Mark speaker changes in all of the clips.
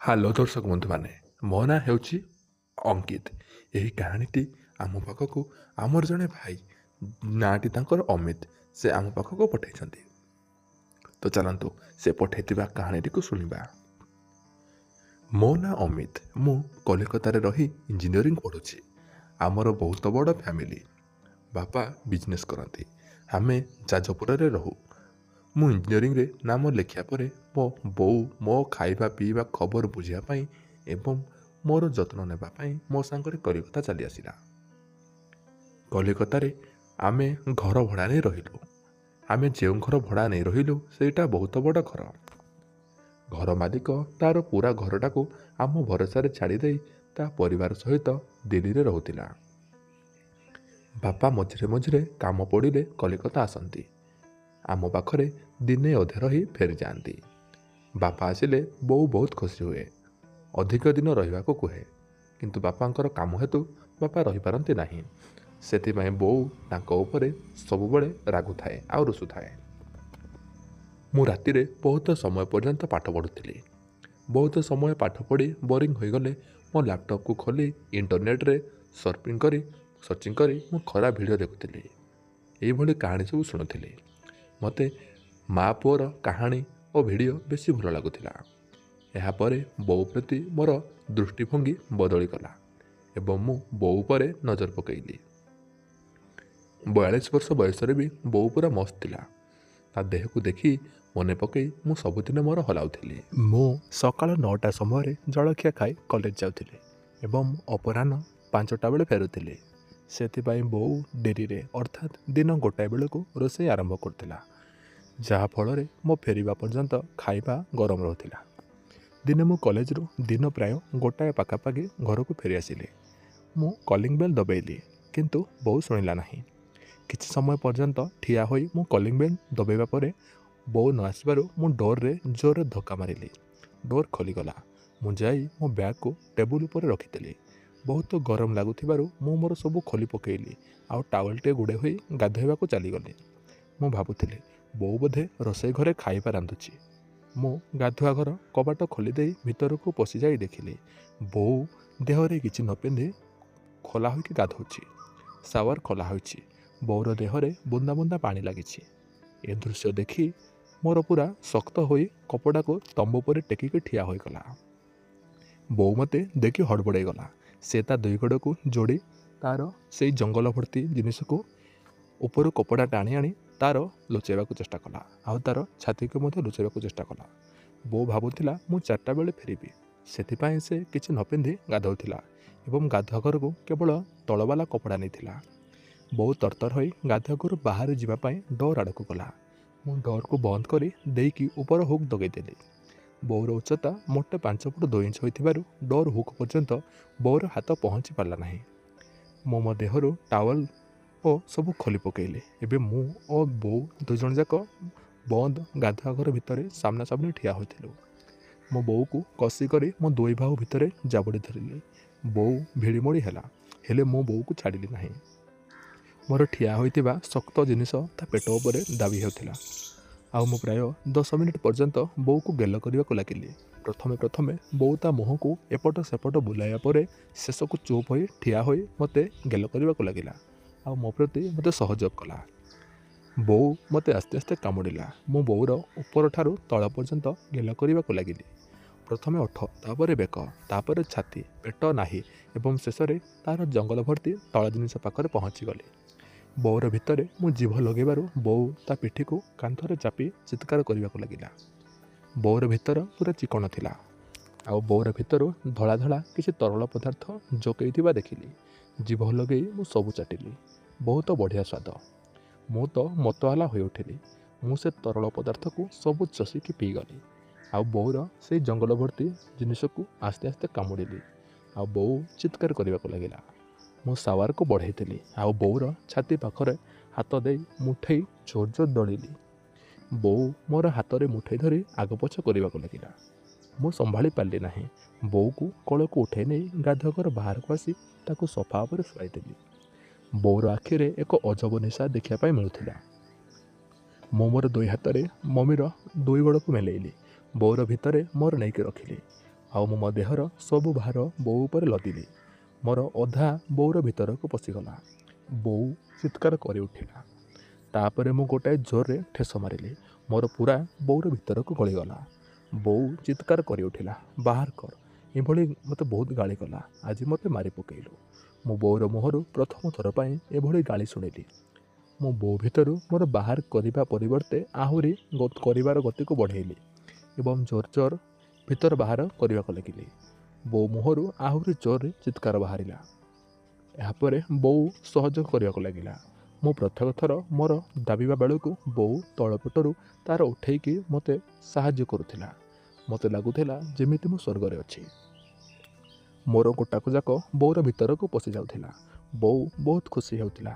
Speaker 1: Hello ଦର୍ଶକ ବନ୍ଧୁମାନେ, ମୋ ନାଁ ହେଉଛି ଅଙ୍କିତ। ଏହି କାହାଣୀଟି ଆମ ପାଖକୁ ଆମର ଜଣେ ଭାଇ, ନାଁଟି ତାଙ୍କର ଅମିତ, ସେ ଆମ ପାଖକୁ ପଠାଇଛନ୍ତି। ତ ଚାଲନ୍ତୁ ସେ ପଠାଇଥିବା କାହାଣୀଟିକୁ ଶୁଣିବା। ମୋ ନାଁ ଅମିତ। ମୁଁ କଲିକତାରେ ରହି ଇଞ୍ଜିନିୟରିଂ ପଢ଼ୁଛି। ଆମର ବହୁତ ବଡ଼ ଫ୍ୟାମିଲି। ବାପା ବିଜନେସ୍ କରନ୍ତି, ଆମେ ଯାଜପୁରରେ ରହୁ। ମୁଁ ଇଞ୍ଜିନିୟରିଂରେ ନାମ ଲେଖିବା ପରେ ମୋ ବୋଉ ମୋ ଖାଇବା ପିଇବା ଖବର ବୁଝିବା ପାଇଁ ଏବଂ ମୋର ଯତ୍ନ ନେବା ପାଇଁ ମୋ ସାଙ୍ଗରେ କଲିକତା ଚାଲି ଆସିଲା। କଲିକତାରେ ଆମେ ଘର ଭଡ଼ା ନେଇ ରହିଲୁ। ଆମେ ଯେଉଁ ଘର ଭଡ଼ା ନେଇ ରହିଲୁ ସେଇଟା ବହୁତ ବଡ଼ ଘର। ଘର ମାଲିକ ତା'ର ପୁରା ଘରଟାକୁ ଆମ ଭରସାରେ ଛାଡ଼ିଦେଇ ତା ପରିବାର ସହିତ ଦିଲ୍ଲୀରେ ରହୁଥିଲା। ବାପା ମଝିରେ ମଝିରେ କାମ ପଡ଼ିଲେ କଲିକତା ଆସନ୍ତି। ଆମ ପାଖରେ ଦିନେ ଅଧେ ରହି ଫେରିଯାଆନ୍ତି। ବାପା ଆସିଲେ ବୋଉ ବହୁତ ଖୁସି ହୁଏ, ଅଧିକ ଦିନ ରହିବାକୁ କୁହେ। କିନ୍ତୁ ବାପାଙ୍କର କାମ ହେତୁ ବାପା ରହିପାରନ୍ତି ନାହିଁ। ସେଥିପାଇଁ ବୋଉ ତାଙ୍କ ଉପରେ ସବୁବେଳେ ରାଗୁଥାଏ ଆଉ ରୁଷୁଥାଏ। ମୁଁ ରାତିରେ ବହୁତ ସମୟ ପର୍ଯ୍ୟନ୍ତ ପାଠ ପଢ଼ୁଥିଲି। ବହୁତ ସମୟ ପାଠ ପଢ଼ି ବୋରିଂ ହୋଇଗଲେ ମୋ ଲ୍ୟାପଟପ୍କୁ ଖୋଲି ଇଣ୍ଟରନେଟ୍ରେ ସର୍ଚ୍ଚିଂ କରି ମୁଁ ଖରାପ ଭିଡ଼ିଓ ଦେଖୁଥିଲି। ଏଇଭଳି କାହାଣୀ ସବୁ ଶୁଣୁଥିଲି। ମୋତେ ମା ପୁଅର କାହାଣୀ ଓ ଭିଡ଼ିଓ ବେଶୀ ଭଲ ଲାଗୁଥିଲା। ଏହାପରେ ବୋଉ ପ୍ରତି ମୋର ଦୃଷ୍ଟିଭଙ୍ଗୀ ବଦଳିଗଲା ଏବଂ ମୁଁ ବୋଉ ଉପରେ ନଜର ପକାଇଲି। 42 ବର୍ଷ ବୟସରେ ବି ବୋଉ ପୁରା ମସ୍ତ ଥିଲା। ତା ଦେହକୁ ଦେଖି ମନେ ପକାଇ ମୁଁ ସବୁଦିନ ମୋର ହଲାଉଥିଲି। ମୁଁ ସକାଳ 9ଟା ସମୟରେ ଜଳଖିଆ ଖାଇ କଲେଜ ଯାଉଥିଲି ଏବଂ ଅପରାହ୍ନ 5ଟା ବେଳେ ଫେରୁଥିଲି। ସେଥିପାଇଁ ବୋଉ ଡେରିରେ ଅର୍ଥାତ୍ ଦିନ 1ଟାଏ ବେଳକୁ ରୋଷେଇ ଆରମ୍ଭ କରୁଥିଲା, ଯାହାଫଳରେ ମୋ ଫେରିବା ପର୍ଯ୍ୟନ୍ତ ଖାଇବା ଗରମ ରହୁଥିଲା। ଦିନେ ମୁଁ କଲେଜରୁ ଦିନ ପ୍ରାୟ 1ଟାଏ ପାଖାପାଖି ଘରକୁ ଫେରିଆସିଲି। ମୁଁ କଲିଂ ବେଲ୍ ଦବାଇଲି, କିନ୍ତୁ ବୋଉ ଶୁଣିଲା ନାହିଁ। କିଛି ସମୟ ପର୍ଯ୍ୟନ୍ତ ଠିଆ ହୋଇ ମୁଁ କଲିଂ ବେଲ୍ ଦବାଇବା ପରେ ବୋଉ ନ ଆସିବାରୁ ମୁଁ ଡୋର୍ରେ ଜୋରରେ ଧକ୍କା ମାରିଲି। ଡୋର୍ ଖୋଲିଗଲା। ମୁଁ ଯାଇ ମୋ ବ୍ୟାଗ୍କୁ ଟେବୁଲ୍ ଉପରେ ରଖିଥିଲି। ବହୁତ ଗରମ ଲାଗୁଥିବାରୁ ମୁଁ ମୋର ସବୁ ଖୋଲି ପକାଇଲି ଆଉ ଟାୱେଲ୍ଟିଏ ଗୁଡ଼େଇ ହୋଇ ଗାଧୋଇବାକୁ ଚାଲିଗଲି। ମୁଁ ଭାବୁଥିଲି ବୋଉ ବୋଧେ ରୋଷେଇ ଘରେ ଖାଇବା ରାନ୍ଧୁଛି। ମୁଁ ଗାଧୁଆ ଘର କବାଟ ଖୋଲିଦେଇ ଭିତରକୁ ପଶିଯାଇ ଦେଖିଲି ବୋଉ ଦେହରେ କିଛି ନ ପିନ୍ଧି ଖୋଲା ହୋଇକି ଗାଧୋଉଛି। ସାୱାର ଖୋଲା ହୋଇଛି। ବୋଉର ଦେହରେ ବୁନ୍ଦା ବୁନ୍ଦା ପାଣି ଲାଗିଛି। ଏ ଦୃଶ୍ୟ ଦେଖି ମୋର ପୁରା ଶକ୍ତ ହୋଇ କପଡ଼ାକୁ ତମ୍ବୁ ଉପରେ ଟେକିକି ଠିଆ ହୋଇଗଲା। ବୋଉ ମୋତେ ଦେଖି ହଡ଼ବଡ଼େଇଗଲା। ସେ ତା ଦୁଇ ଗୋଡ଼କୁ ଯୋଡ଼ି ତା'ର ସେଇ ଜଙ୍ଗଲ ଭର୍ତ୍ତି ଜିନିଷକୁ ଉପରୁ କପଡ଼ା ଟାଣି ଆଣି ତା'ର ଲୁଚାଇବାକୁ ଚେଷ୍ଟା କଲା ଆଉ ତା'ର ଛାତିକୁ ମଧ୍ୟ ଲୁଚାଇବାକୁ ଚେଷ୍ଟା କଲା। ବୋଉ ଭାବୁଥିଲା ମୁଁ 4ଟା ବେଳେ ଫେରିବି, ସେଥିପାଇଁ ସେ କିଛି ନ ପିନ୍ଧି ଗାଧୋଉଥିଲା ଏବଂ ଗାଧୁଆ ଘରକୁ କେବଳ ତଳବାଲା କପଡ଼ା ନେଇଥିଲା। ବୋଉ ତରତର ହୋଇ ଗାଧୁଆ ଘରୁ ବାହାରେ ଯିବା ପାଇଁ ଡୋର୍ ଆଡ଼କୁ ଗଲା। ମୁଁ ଡୋର୍କୁ ବନ୍ଦ କରି ଦେଇକି ଉପର ହୁକ୍ ଦଗେଇଦେଲି। ବୋଉର ଉଚ୍ଚତା ମୋଟେ 5 ଫୁଟ 2 ଇଞ୍ଚ ହୋଇଥିବାରୁ ଡୋର୍ ହୁକ୍ ପର୍ଯ୍ୟନ୍ତ ବୋଉର ହାତ ପହଞ୍ଚି ପାରିଲା ନାହିଁ। ମୁଁ ମୋ ଦେହରୁ ଟାୱେଲ୍ ଓ ସବୁ ଖୋଲି ପକାଇଲି। ଏବେ ମୁଁ ଓ ବୋଉ 2 ଜଣ ଯାକ ବନ୍ଦ ଗାଧୁଆ ଘର ଭିତରେ ସାମ୍ନାସାମ୍ନି ଠିଆ ହୋଇଥିଲୁ। ମୋ ବୋଉକୁ କଷି କରି ମୋ 2 ବାହୁ ଭିତରେ ଜାବୁଡ଼ି ଧରିଲି। ବୋଉ ଭିଡ଼ିମୋଡ଼ି ହେଲା, ହେଲେ ମୁଁ ବୋଉକୁ ଛାଡ଼ିଲି ନାହିଁ। ମୋର ଠିଆ ହୋଇଥିବା ଶକ୍ତ ଜିନିଷ ତା ପେଟ ଉପରେ ଦାବି ହେଉଥିଲା ଆଉ ମୁଁ ପ୍ରାୟ 10 ମିନିଟ୍ ପର୍ଯ୍ୟନ୍ତ ବୋଉକୁ ଗେଲ କରିବାକୁ ଲାଗିଲି। ପ୍ରଥମେ ବୋଉ ତା ମୁହଁକୁ ଏପଟ ସେପଟ ବୁଲାଇବା ପରେ ଶେଷକୁ ଚୁପ୍ ହୋଇ ଠିଆ ହୋଇ ମୋତେ ଗେଲ କରିବାକୁ ଲାଗିଲା ଆଉ ମୋ ପ୍ରତି ମୋତେ ସହଯୋଗ କଲା। ବୋଉ ମୋତେ ଆସ୍ତେ ଆସ୍ତେ କାମୁଡ଼ିଲା। ମୁଁ ବୋଉର ଉପରଠାରୁ ତଳ ପର୍ଯ୍ୟନ୍ତ ଗେଲ କରିବାକୁ ଲାଗିଲି। ପ୍ରଥମେ ଓଠ, ତାପରେ ବେକ, ତାପରେ ଛାତି, ପେଟ, ନାହିଁ ଏବଂ ଶେଷରେ ତା'ର ଜଙ୍ଗଲ ଭର୍ତ୍ତି ତଳ ଜିନିଷ ପାଖରେ ପହଞ୍ଚିଗଲି। ବୋଉର ଭିତରେ ମୁଁ ଜିଭ ଲଗେଇବାରୁ ବୋଉ ତା ପିଠିକୁ କାନ୍ଥରେ ଚାପି ଚିତ୍କାର କରିବାକୁ ଲାଗିଲା। ବୋଉର ଭିତର ପୁରା ଚିକଣ ଥିଲା ଆଉ ବୋଉର ଭିତରୁ ଧଳା ଧଳା କିଛି ତରଳ ପଦାର୍ଥ ଯୋଗେଇଥିବା ଦେଖିଲି। ଜିଭ ଲଗେଇ ମୁଁ ସବୁ ଚାଟିଲି। ବହୁତ ବଢ଼ିଆ ସ୍ୱାଦ। ମୁଁ ତ ମତୱାଲା ହୋଇଉଠିଲି। ମୁଁ ସେ ତରଳ ପଦାର୍ଥକୁ ସବୁ ଚଷିକି ପିଇଗଲି ଆଉ ବୋଉର ସେଇ ଜଙ୍ଗଲ ଭର୍ତ୍ତି ଜିନିଷକୁ ଆସ୍ତେ ଆସ୍ତେ କାମୁଡ଼ିଲି ଆଉ ବୋଉ ଚିତ୍କାର କରିବାକୁ ଲାଗିଲା। ମୁଁ ସାୱାରକୁ ବଢ଼େଇଥିଲି ଆଉ ବୋଉର ଛାତି ପାଖରେ ହାତ ଦେଇ ମୁଠେଇ ଜୋର ଜୋର ଦଳିଲି। ବୋଉ ମୋର ହାତରେ ମୁଠେଇ ଧରି ଆଗପଛ କରିବାକୁ ଲାଗିଲା। ମୁଁ ସମ୍ଭାଳି ପାରିଲି ନାହିଁ। ବୋଉକୁ କୋଳକୁ ଉଠାଇ ନେଇ ଗାଧୁଆ ଘର ବାହାରକୁ ଆସି ତାକୁ ସୋଫା ଉପରେ ଶୁଆଇଦେଲି। ବୋଉର ଆଖିରେ ଏକ ଅଜବ ନିଶା ଦେଖିବା ପାଇଁ ମିଳୁଥିଲା। ମୁଁ ମୋର 2 ହାତରେ ମମିର 2 ଗୋଡ଼କୁ ମେଲେଇଲି। ବୋଉର ଭିତରେ ମୋର ନେଇକି ରଖିଲି। ଆଉ ମୁଁ ମୋ ଦେହର ସବୁ ଭାର ବୋଉ ଉପରେ ଲଦିଲି। ମୋର ଅଧା ବୋଉର ଭିତରକୁ ପଶିଗଲା। ବୋଉ ଚିତ୍କାର କରି ଉଠିଲା। ତାପରେ ମୁଁ ଗୋଟାଏ ଜୋରରେ ଠେସ ମାରିଲି। ମୋର ପୁରା ବୋଉର ଭିତରକୁ ଗଳିଗଲା। ବୋଉ ଚିତ୍କାର କରି ଉଠିଲା, ବାହାର କର। ଏଭଳି ମୋତେ ବହୁତ ଗାଳି କଲା। ଆଜି ମୋତେ ମାରି ପକେଇଲୁ। ମୁଁ ବୋଉର ମୁହଁରୁ ପ୍ରଥମ ଥର ପାଇଁ ଏଭଳି ଗାଳି ଶୁଣିଲି। ମୁଁ ବୋଉ ଭିତରୁ ମୋର ବାହାର କରିବା ପରିବର୍ତ୍ତେ ଆହୁରି କରିବାର ଗତିକୁ ବଢ଼େଇଲି ଏବଂ ଜୋର ଜୋର ଭିତର ବାହାର କରିବାକୁ ଲାଗିଲି। ବୋଉ ମୁହଁରୁ ଆହୁରି ଜୋରରେ ଚିତ୍କାର ବାହାରିଲା। ଏହାପରେ ବୋଉ ସହଯୋଗ କରିବାକୁ ଲାଗିଲା। ମୁଁ ପ୍ରତ୍ୟେକ ଥର ମୋର ଦାବିବା ବେଳକୁ ବୋଉ ତଳପଟରୁ ତାର ଉଠେଇକି ମୋତେ ସାହାଯ୍ୟ କରୁଥିଲା। ମୋତେ ଲାଗୁଥିଲା ଯେମିତି ମୁଁ ସ୍ୱର୍ଗରେ ଅଛି। ମୋର ଗୋଟାକ ଯାକ ବୋଉର ଭିତରକୁ ପଶି ଯାଉଥିଲା। ବୋଉ ବହୁତ ଖୁସି ହେଉଥିଲା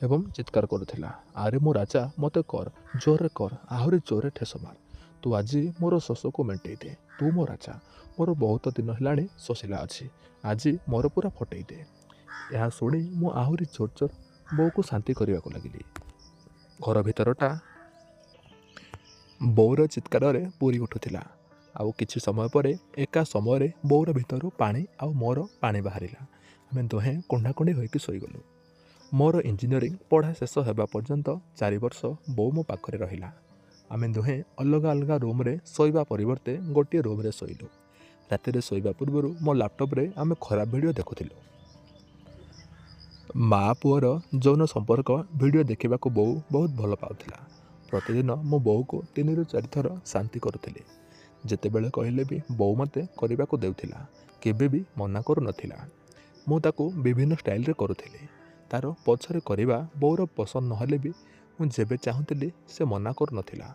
Speaker 1: ଏବଂ ଚିତ୍କାର କରୁଥିଲା, ଆରେ ମୋ ରାଜା, ମୋତେ କର, ଜୋରରେ କର, ଆହୁରି ଜୋରରେ ଠେସ ମାର। ତୁ ଆଜି ମୋର ଶୋଷକୁ ମେଣ୍ଟେଇ ଦେ। ତୁ ମୋ ରାଜା। ମୋର ବହୁତ ଦିନ ହେଲାଣି ଶୋଷିଲା ଅଛି। ଆଜି ମୋର ପୁରା ଫଟେଇ ଦେ। ଏହା ଶୁଣି ମୁଁ ଆହୁରି ଜୋର ଜୋର ବୋଉକୁ ଶାନ୍ତି କରିବାକୁ ଲାଗିଲି। ଘର ଭିତରଟା ବୋଉର ଚିତ୍କାରରେ ପୂରି ଉଠୁଥିଲା। ଆଉ କିଛି ସମୟ ପରେ ଏକା ସମୟରେ ବୋଉର ଭିତରୁ ପାଣି ଆଉ ମୋର ପାଣି ବାହାରିଲା। ଆମେ ଦୁହେଁ କୁଣ୍ଢାକୁଣ୍ଢି ହୋଇକି ଶୋଇଗଲୁ। ମୋର ଇଞ୍ଜିନିୟରିଂ ପଢ଼ା ଶେଷ ହେବା ପର୍ଯ୍ୟନ୍ତ 4 ବର୍ଷ ବୋଉ ମୋ ପାଖରେ ରହିଲା। ଆମେ ଦୁହେଁ ଅଲଗା ଅଲଗା ରୁମ୍ରେ ଶୋଇବା ପରିବର୍ତ୍ତେ ଗୋଟିଏ ରୁମ୍ରେ ଶୋଇଲୁ। ରାତିରେ ଶୋଇବା ପୂର୍ବରୁ ମୋ ଲାପଟପ୍ରେ ଆମେ ଖରାପ ଭିଡ଼ିଓ ଦେଖୁଥିଲୁ। ମା ପୁଅର ଯୌନ ସମ୍ପର୍କ ଭିଡ଼ିଓ ଦେଖିବାକୁ ବୋଉ ବହୁତ ଭଲ ପାଉଥିଲା। ପ୍ରତିଦିନ ମୁଁ ବୋଉକୁ 3ରୁ 4 ଥର ଶାନ୍ତି କରୁଥିଲି। ଯେତେବେଳେ କହିଲେ ବି ବୋଉ ମୋତେ କରିବାକୁ ଦେଉଥିଲା, କେବେ ବି ମନା କରୁନଥିଲା। ମୁଁ ତାକୁ ବିଭିନ୍ନ ଷ୍ଟାଇଲରେ କରୁଥିଲି। ତାର ପଛରେ କରିବା ବୋଉର ପସନ୍ଦ ନହେଲେ ବି ମୁଁ ଯେବେ ଚାହୁଁଥିଲି ସେ ମନା କରୁନଥିଲା।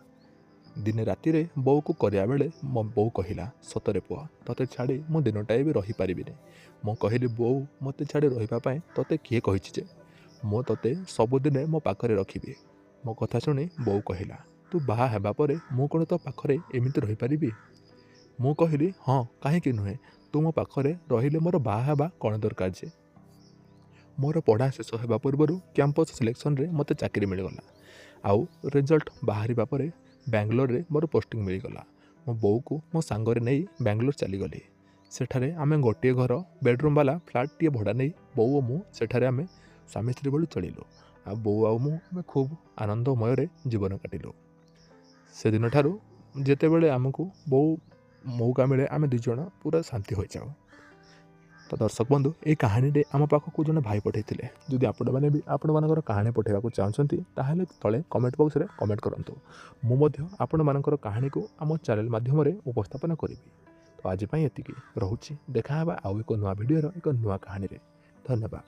Speaker 1: ଦିନେ ରାତିରେ ବୋଉକୁ କରିବା ବେଳେ ମୋ ବୋଉ କହିଲା, ସତରେ ପୁଅ, ତୋତେ ଛାଡ଼ି ମୁଁ ଦିନଟାଏ ବି ରହିପାରିବିନି। ମୁଁ କହିଲି, ବୋଉ, ମୋତେ ଛାଡ଼ି ରହିବା ପାଇଁ ତୋତେ କିଏ କହିଛି ଯେ? ମୁଁ ତୋତେ ସବୁଦିନେ ମୋ ପାଖରେ ରଖିବି। ମୋ କଥା ଶୁଣି ବୋଉ କହିଲା, ତୁ ବାହା ହେବା ପରେ ମୁଁ କ'ଣ ତୋ ପାଖରେ ଏମିତି ରହିପାରିବି? ମୁଁ କହିଲି, ହଁ, କାହିଁକି ନୁହେଁ। ତୁ ମୋ ପାଖରେ ରହିଲେ ମୋର ବାହା ହେବା କ'ଣ ଦରକାର ଯେ? ମୋର ପଢ଼ା ଶେଷ ହେବା ପୂର୍ବରୁ କ୍ୟାମ୍ପସ୍ ସିଲେକ୍ସନରେ ମୋତେ ଚାକିରି ମିଳିଗଲା। ଆଉ ରେଜଲ୍ଟ ବାହାରିବା ପରେ ବାଙ୍ଗାଲୋରରେ ମୋର ପୋଷ୍ଟିଂ ମିଳିଗଲା। ମୋ ବୋଉକୁ ମୋ ସାଙ୍ଗରେ ନେଇ ବାଙ୍ଗାଲୋର ଚାଲିଗଲି। ସେଠାରେ ଆମେ ଗୋଟିଏ ଘର ବେଡ଼ରୁମ୍ ବାଲା ଫ୍ଲାଟ୍ଟିଏ ଭଡ଼ା ନେଇ ବୋଉ ଓ ମୁଁ ସେଠାରେ ଆମେ ସ୍ୱାମୀ ସ୍ତ୍ରୀ ଭଳି ଚଳିଲୁ। ଆଉ ବୋଉ ଆଉ ମୁଁ ଆମେ ଖୁବ୍ ଆନନ୍ଦମୟରେ ଜୀବନ କାଟିଲୁ। ସେଦିନଠାରୁ ଯେତେବେଳେ ଆମକୁ ବୋଉ ମଉକା ମିଳେ ଆମେ 2 ଜଣ ପୁରା ଶାନ୍ତି ହୋଇଯାଉ। ତ ଦର୍ଶକ ବନ୍ଧୁ, ଏହି କାହାଣୀରେ ଆମ ପାଖକୁ ଜଣେ ଭାଇ ପଠାଇଥିଲେ। ଯଦି ଆପଣମାନେ ବି ଆପଣମାନଙ୍କର କାହାଣୀ ପଠାଇବାକୁ ଚାହୁଁଛନ୍ତି ତାହେଲେ ତଳେ କମେଣ୍ଟ ବକ୍ସରେ କମେଣ୍ଟ କରନ୍ତୁ। ମୁଁ ମଧ୍ୟ ଆପଣମାନଙ୍କର କାହାଣୀକୁ ଆମ ଚ୍ୟାନେଲ୍ ମାଧ୍ୟମରେ ଉପସ୍ଥାପନ କରିବି। ତ ଆଜି ପାଇଁ ଏତିକି ରହୁଛି। ଦେଖାହେବା ଆଉ ଏକ ନୂଆ ଭିଡ଼ିଓର ଏକ ନୂଆ କାହାଣୀରେ। ଧନ୍ୟବାଦ।